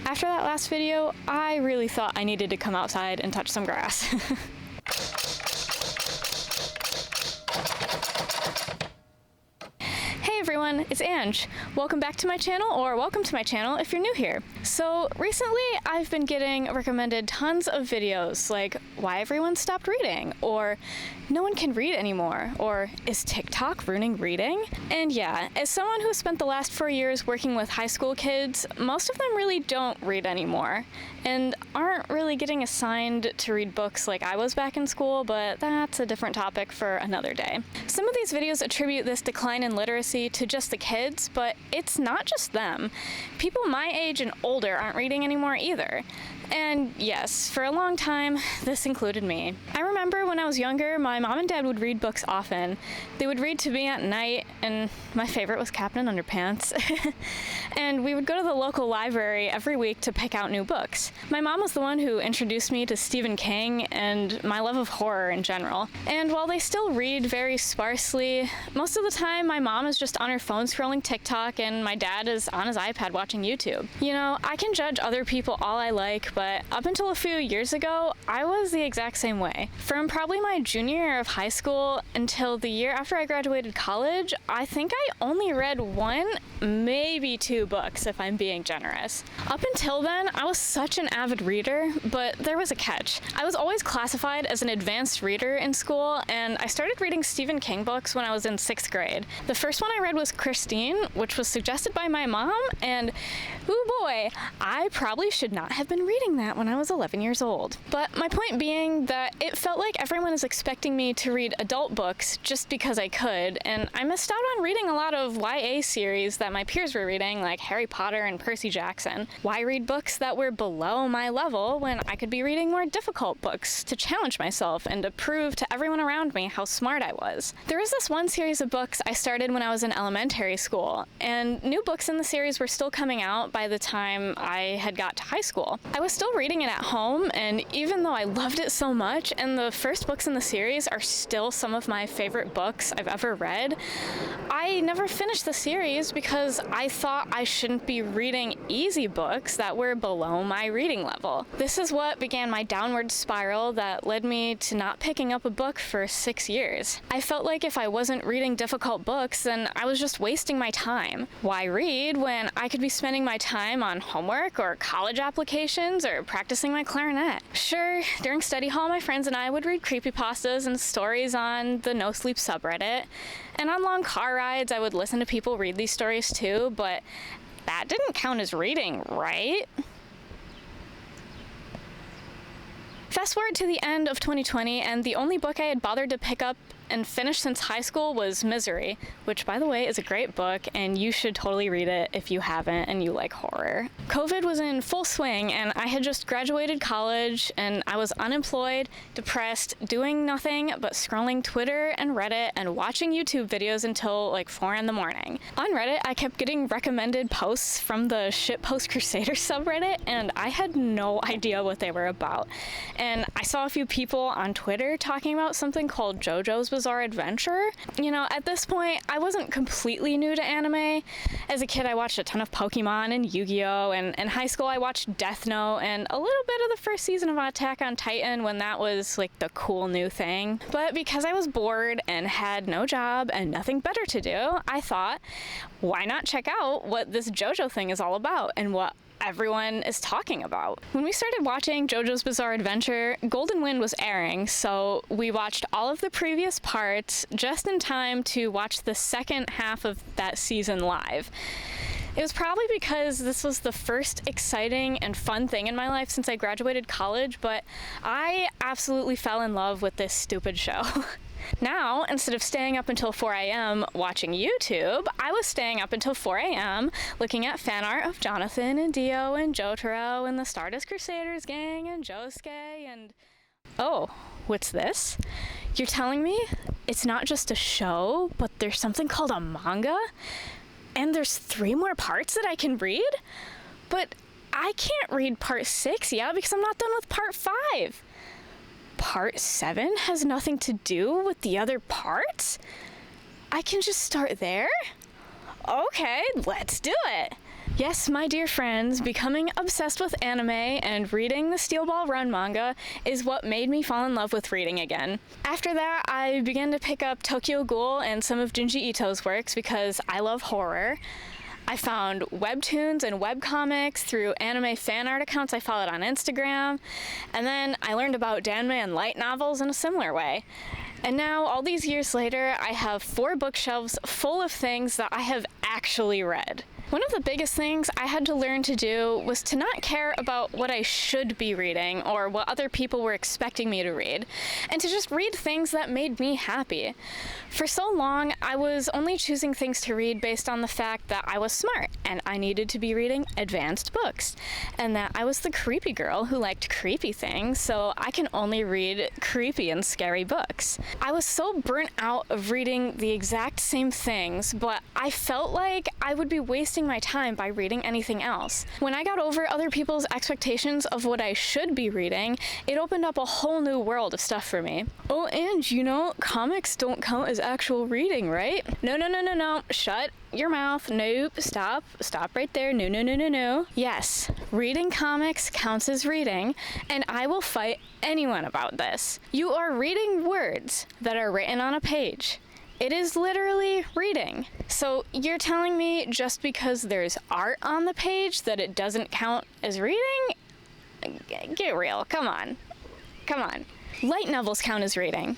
After that last video, I really thought I needed to come outside and touch some grass. Hey everyone, it's Ange. Welcome back to my channel, or welcome to my channel if you're new here. So recently I've been getting recommended tons of videos like why everyone stopped reading, or no one can read anymore, or is TikTok ruining reading? And yeah, as someone who spent the last 4 years working with high school kids, most of them really don't read anymore and aren't really getting assigned to read books like I was back in school, but that's a different topic for another day. Some of these videos attribute this decline in literacy to just the kids, but it's not just them. People my age and older aren't reading anymore either. And yes, for a long time, this included me. I remember when I was younger, my mom and dad would read books often. They would read to me at night, and my favorite was Captain Underpants. And we would go to the local library every week to pick out new books. My mom was the one who introduced me to Stephen King and my love of horror in general. And while they still read very sparsely, most of the time my mom is just on her phone scrolling TikTok and my dad is on his iPad watching YouTube. You know, I can judge other people all I like, but up until a few years ago, I was the exact same way. From probably my junior year of high school until the year after I graduated college, I think I only read one, maybe two books if I'm being generous. Up until then, I was such an avid reader, but there was a catch. I was always classified as an advanced reader in school, and I started reading Stephen King books when I was in 6th grade. The first one I read was Christine, which was suggested by my mom, and oh boy, I probably should not have been reading that when I was 11 years old. But my point being that it felt like everyone is expecting me to read adult books just because I could, and I missed out on reading a lot of YA series that my peers were reading, like Harry Potter and Percy Jackson. Why read books that were below my level when I could be reading more difficult books to challenge myself and to prove to everyone around me how smart I was? There was this one series of books I started when I was in elementary school, and new books in the series were still coming out by the time I had got to high school. I was still reading it at home, and even though I loved it so much, and the first books in the series are still some of my favorite books I've ever read, I never finished the series because I thought I shouldn't be reading easy books that were below my reading level. This is what began my downward spiral that led me to not picking up a book for 6 years. I felt like if I wasn't reading difficult books, then I was just wasting my time. Why read when I could be spending my time on homework or college applications or practicing my clarinet? Sure, during study hall, my friends and I would read creepypastas and stories on the No Sleep subreddit, and on long car rides, I would listen to people read these stories too, but that didn't count as reading, right? Fast forward to the end of 2020, and the only book I had bothered to pick up and finish since high school was Misery, which by the way is a great book and you should totally read it if you haven't and you like horror. COVID was in full swing and I had just graduated college and I was unemployed, depressed, doing nothing but scrolling Twitter and Reddit and watching YouTube videos until like 4 in the morning. On Reddit, I kept getting recommended posts from the Shitpost Crusaders subreddit and I had no idea what they were about. And I saw a few people on Twitter talking about something called JoJo's Bizarre Adventure. You know, at this point, I wasn't completely new to anime. As a kid, I watched a ton of Pokemon and Yu-Gi-Oh! And in high school, I watched Death Note and a little bit of the first season of Attack on Titan when that was like the cool new thing. But because I was bored and had no job and nothing better to do, I thought, why not check out what this JoJo thing is all about and what everyone is talking about. When we started watching JoJo's Bizarre Adventure, Golden Wind was airing, so we watched all of the previous parts just in time to watch the second half of that season live. It was probably because this was the first exciting and fun thing in my life since I graduated college, but I absolutely fell in love with this stupid show. Now, instead of staying up until 4 a.m. watching YouTube, I was staying up until 4 a.m. looking at fan art of Jonathan and Dio and Jotaro and the Stardust Crusaders gang and Josuke and... Oh, what's this? You're telling me it's not just a show, but there's something called a manga? And there's 3 more parts that I can read? But I can't read part 6 yet because I'm not done with part 5. Part 7 has nothing to do with the other parts? I can just start there? Okay, let's do it. Yes, my dear friends, becoming obsessed with anime and reading the Steel Ball Run manga is what made me fall in love with reading again. After that, I began to pick up Tokyo Ghoul and some of Junji Ito's works because I love horror. I found webtoons and webcomics through anime fan art accounts I followed on Instagram, and then I learned about danme and light novels in a similar way. And now, all these years later, I have 4 bookshelves full of things that I have actually read. One of the biggest things I had to learn to do was to not care about what I should be reading or what other people were expecting me to read, and to just read things that made me happy. For so long, I was only choosing things to read based on the fact that I was smart and I needed to be reading advanced books, and that I was the creepy girl who liked creepy things, so I can only read creepy and scary books. I was so burnt out of reading the exact same things, but I felt like I would be wasting my time by reading anything else. When I got over other people's expectations of what I should be reading, it opened up a whole new world of stuff for me. Oh, and you know, comics don't count as actual reading, right? No. Shut your mouth. Nope. Stop right there. No. Yes, reading comics counts as reading, and I will fight anyone about this. You are reading words that are written on a page. It is literally reading. So you're telling me just because there's art on the page that it doesn't count as reading? Get real, come on. Light novels count as reading.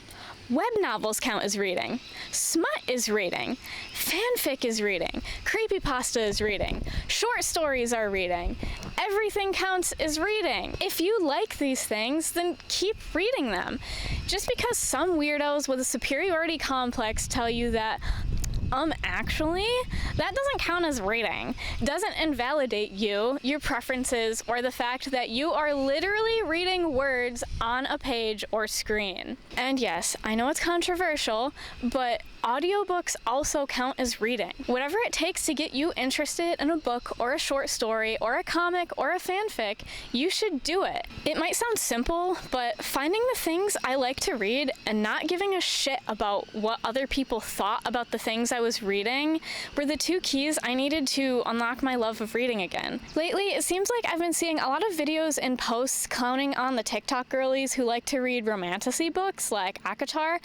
Web novels count as reading. Smut is reading. Fanfic is reading. Creepypasta is reading. Short stories are reading. Everything counts as reading. If you like these things, then keep reading them. Just because some weirdos with a superiority complex tell you that, actually, that doesn't count as reading. Doesn't invalidate you, your preferences, or the fact that you are literally reading words on a page or screen. And yes, I know it's controversial, but audiobooks also count as reading. Whatever it takes to get you interested in a book or a short story or a comic or a fanfic, you should do it. It might sound simple, but finding the things I like to read and not giving a shit about what other people thought about the things I was reading were the 2 keys I needed to unlock my love of reading again. Lately, it seems like I've been seeing a lot of videos and posts clowning on the TikTok girlies who like to read romantasy books like ACOTAR,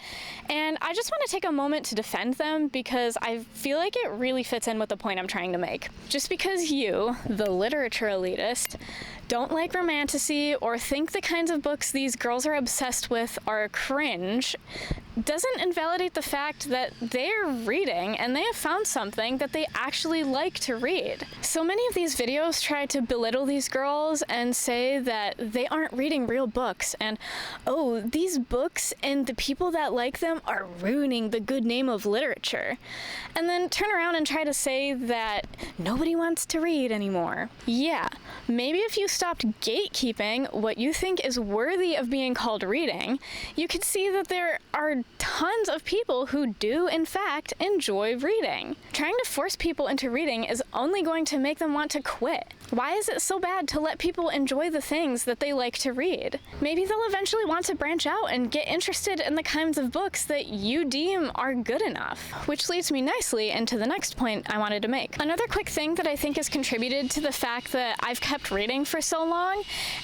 and I just want to take a moment to defend them because I feel like it really fits in with the point I'm trying to make. Just because you, the literature elitist, don't like romantasy or think the kinds of books these girls are obsessed with are cringe doesn't invalidate the fact that they're reading and they have found something that they actually like to read. So many of these videos try to belittle these girls and say that they aren't reading real books and, oh, these books and the people that like them are ruining the good name of literature. And then turn around and try to say that nobody wants to read anymore. Yeah, maybe if you stopped gatekeeping what you think is worthy of being called reading, you could see that there are tons of people who do, in fact, enjoy reading. Trying to force people into reading is only going to make them want to quit. Why is it so bad to let people enjoy the things that they like to read? Maybe they'll eventually want to branch out and get interested in the kinds of books that you deem are good enough. Which leads me nicely into the next point I wanted to make. Another quick thing that I think has contributed to the fact that I've kept reading for so long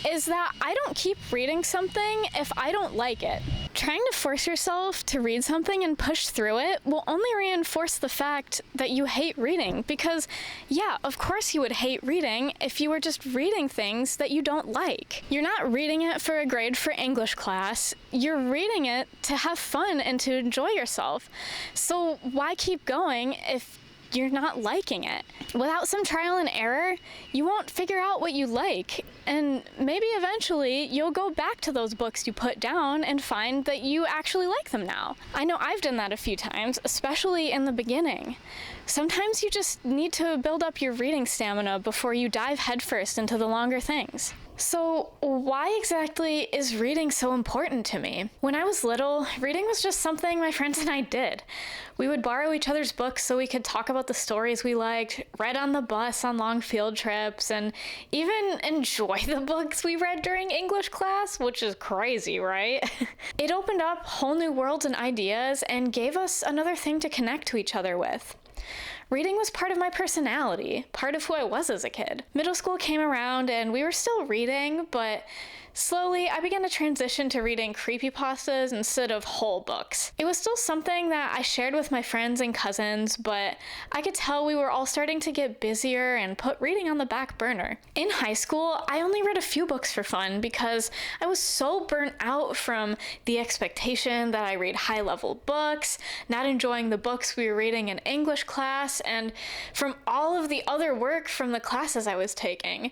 is that I don't keep reading something if I don't like it. Trying to force yourself to read something and push through it will only reinforce the fact that you hate reading because, yeah, of course you would hate reading if you were just reading things that you don't like. You're not reading it for a grade for English class. You're reading it to have fun and to enjoy yourself. So why keep going if you're not liking it? Without some trial and error, you won't figure out what you like, and maybe eventually you'll go back to those books you put down and find that you actually like them now. I know I've done that a few times, especially in the beginning. Sometimes you just need to build up your reading stamina before you dive headfirst into the longer things. So why exactly is reading so important to me? When I was little, reading was just something my friends and I did. We would borrow each other's books so we could talk about the stories we liked, read on the bus on long field trips, and even enjoy the books we read during English class, which is crazy, right? It opened up whole new worlds and ideas and gave us another thing to connect to each other with. Reading was part of my personality, part of who I was as a kid. Middle school came around and we were still reading, but slowly, I began to transition to reading creepypastas instead of whole books. It was still something that I shared with my friends and cousins, but I could tell we were all starting to get busier and put reading on the back burner. In high school, I only read a few books for fun because I was so burnt out from the expectation that I read high-level books, not enjoying the books we were reading in English class, and from all of the other work from the classes I was taking.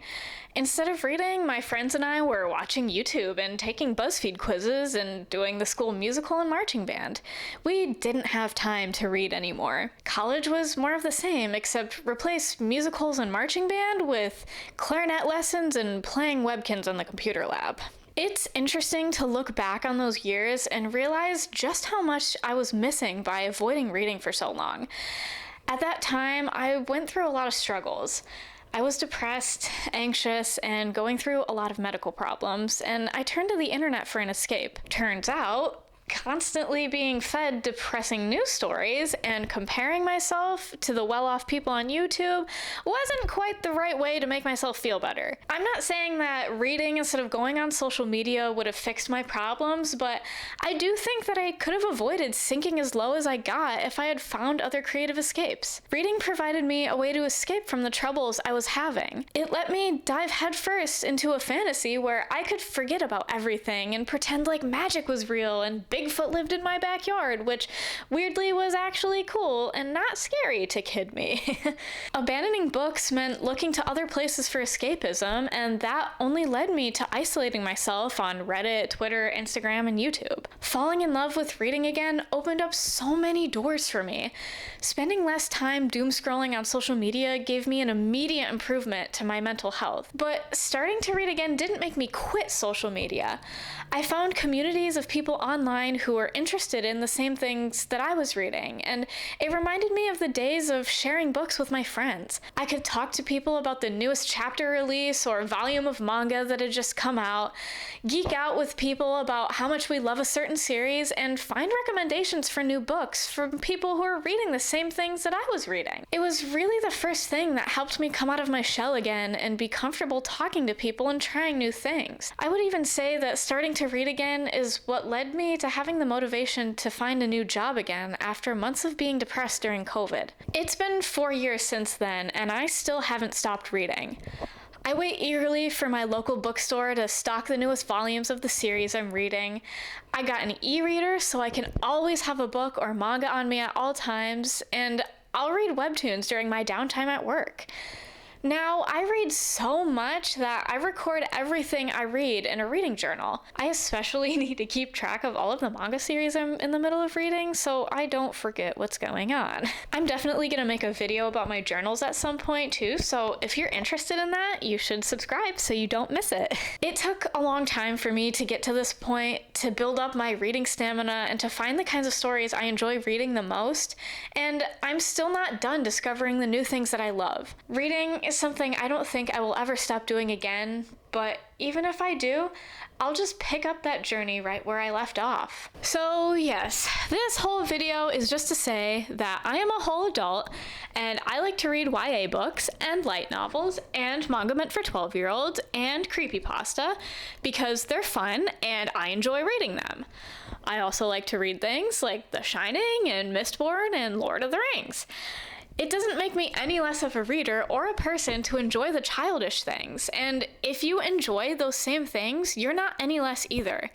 Instead of reading, my friends and I were watching YouTube and taking BuzzFeed quizzes and doing the school musical and marching band. We didn't have time to read anymore. College was more of the same, except replace musicals and marching band with clarinet lessons and playing Webkins on the computer lab. It's interesting to look back on those years and realize just how much I was missing by avoiding reading for so long. At that time, I went through a lot of struggles. I was depressed, anxious, and going through a lot of medical problems, and I turned to the internet for an escape. Turns out, constantly being fed depressing news stories and comparing myself to the well-off people on YouTube wasn't quite the right way to make myself feel better. I'm not saying that reading instead of going on social media would have fixed my problems, but I do think that I could have avoided sinking as low as I got if I had found other creative escapes. Reading provided me a way to escape from the troubles I was having. It let me dive headfirst into a fantasy where I could forget about everything and pretend like magic was real and Bigfoot lived in my backyard, which weirdly was actually cool and not scary to kid me. Abandoning books meant looking to other places for escapism, and that only led me to isolating myself on Reddit, Twitter, Instagram, and YouTube. Falling in love with reading again opened up so many doors for me. Spending less time doom scrolling on social media gave me an immediate improvement to my mental health. But starting to read again didn't make me quit social media. I found communities of people online who were interested in the same things that I was reading, and it reminded me of the days of sharing books with my friends. I could talk to people about the newest chapter release or volume of manga that had just come out, geek out with people about how much we love a certain series, and find recommendations for new books from people who are reading the same things that I was reading. It was really the first thing that helped me come out of my shell again and be comfortable talking to people and trying new things. I would even say that starting to read again is what led me to having the motivation to find a new job again after months of being depressed during COVID. It's been 4 years since then, and I still haven't stopped reading. I wait eagerly for my local bookstore to stock the newest volumes of the series I'm reading. I got an e-reader so I can always have a book or manga on me at all times, and I'll read webtoons during my downtime at work. Now, I read so much that I record everything I read in a reading journal. I especially need to keep track of all of the manga series I'm in the middle of reading so I don't forget what's going on. I'm definitely gonna make a video about my journals at some point too, so if you're interested in that, you should subscribe so you don't miss it. It took a long time for me to get to this point, to build up my reading stamina and to find the kinds of stories I enjoy reading the most, and I'm still not done discovering the new things that I love. Reading is something I don't think I will ever stop doing again, but even if I do, I'll just pick up that journey right where I left off. So yes, this whole video is just to say that I am a whole adult and I like to read YA books and light novels and manga meant for 12-year-olds and creepypasta because they're fun and I enjoy reading them. I also like to read things like The Shining and Mistborn and Lord of the Rings. It doesn't make me any less of a reader or a person to enjoy the childish things, and if you enjoy those same things, you're not any less either.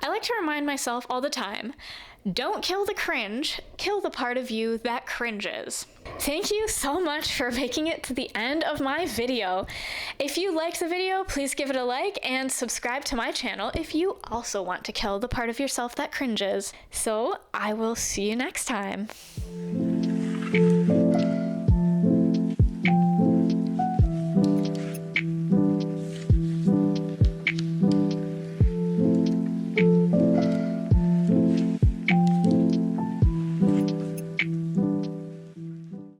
I like to remind myself all the time, don't kill the cringe, kill the part of you that cringes. Thank you so much for making it to the end of my video. If you liked the video, please give it a like and subscribe to my channel if you also want to kill the part of yourself that cringes. So I will see you next time.